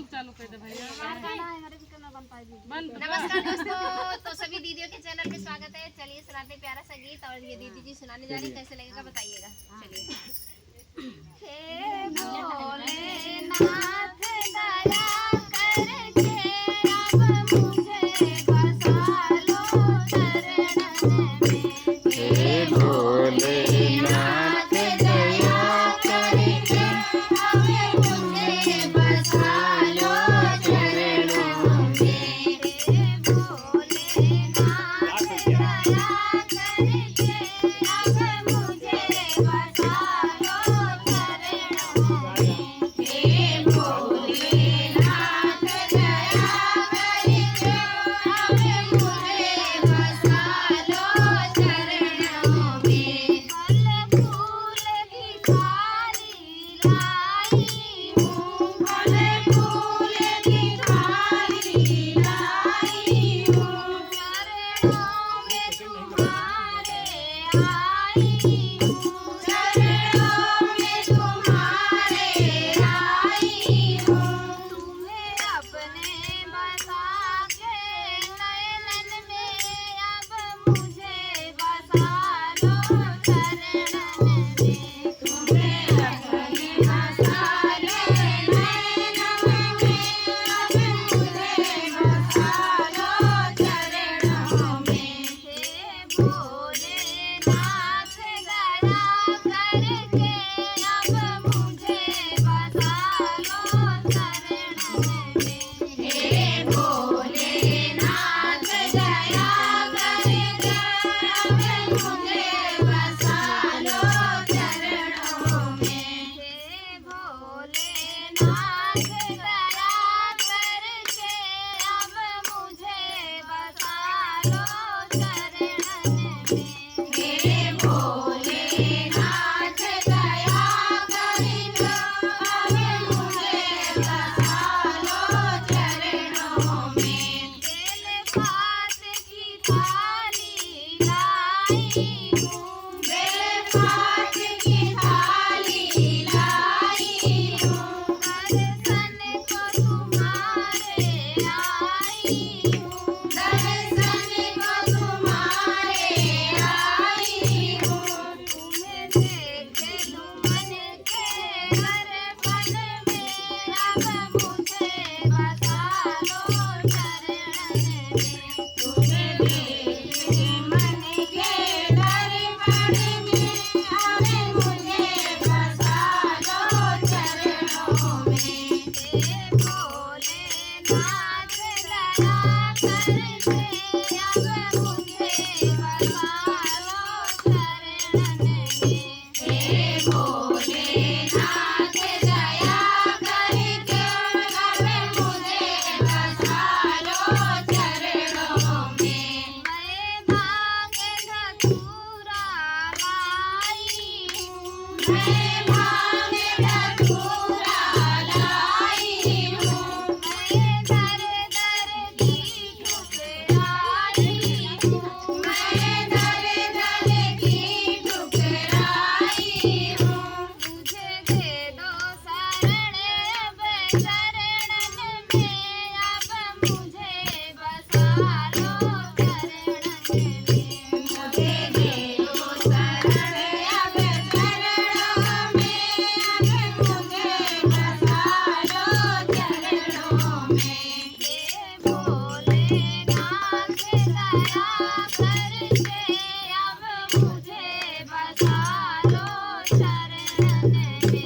चालू कर दे भैया। नमस्कार दोस्तों, तो सभी दीदियों के चैनल में स्वागत है। चलिए सुनाते प्यारा सा गीत और ये दीदी जी सुनाने जा रही, कैसे लगेगा बताइएगा। चलिए। हे भोलेनाथ दया करके अब मुझे बसा लो चरणन में। हे भोलेनाथ दया करके अब मुझे बसा लो चरणों में। हे भोलेनाथ दया करके अब मुझे बसा लो चरणों में। हे भोलेनाथ दया करके अब मुझे बसा लो चरणों में। फल फूल की थाली लाई हूँ, फल फूल की थाली लाई हूँ, चरणों में तुम्हारे आई हूँ, चरणों में तुम्हारे आई हूँ। तुम्हें अपने बसा के नयनन में अब मुझे बसा लो चरणन में। तुम्हें अपने बसा के नयनन में अब मुझे बसा लो चरणों में। हे भोलेनाथ दया करके अब मुझे बसा लो चरणों में। हे भोलेनाथ दया करके अब मुझे बसा लो चरणों में। हे भोलेनाथ दया करके अब मुझे बसा लो चरणन में। हे भोलेनाथ दया करके अब मुझे बसा लो चरणों में। बेल पात की थाली लाई हूँ, बेल पात की थाली लाई हूँ, दर्शन को तुम्हारे आई हूँ, दर्शन को तुम्हारे आई हूँ। तुम्हें देख लूं मन के दर्पण में अब मुझे बसा लो चरणन में। तुम्हें देख लूं मन के दर्पण में अब मुझे बसा लो चरणों में। हे भोलेनाथ दया करके अब मुझे बसा लो चरणन में। हे भोलेनाथ दया करके अब मुझे बसा लो चरणों में। मैं भांग धतूरा लाई हूँ, मैं भांग धतूरा लाई हूँ, मैं दर दर की ठुकराई हूँ, मैं दर दर की ठुकराई हूँ। मुझे दे दो शरण अब चरणन में, अब मुझे बसा लो चरणन में। मुझे दे दो शरण अब चरणों में, अब मुझे बसा लो चरणों में। हे भोलेनाथ दया करके अब मुझे बसा लो चरणन में।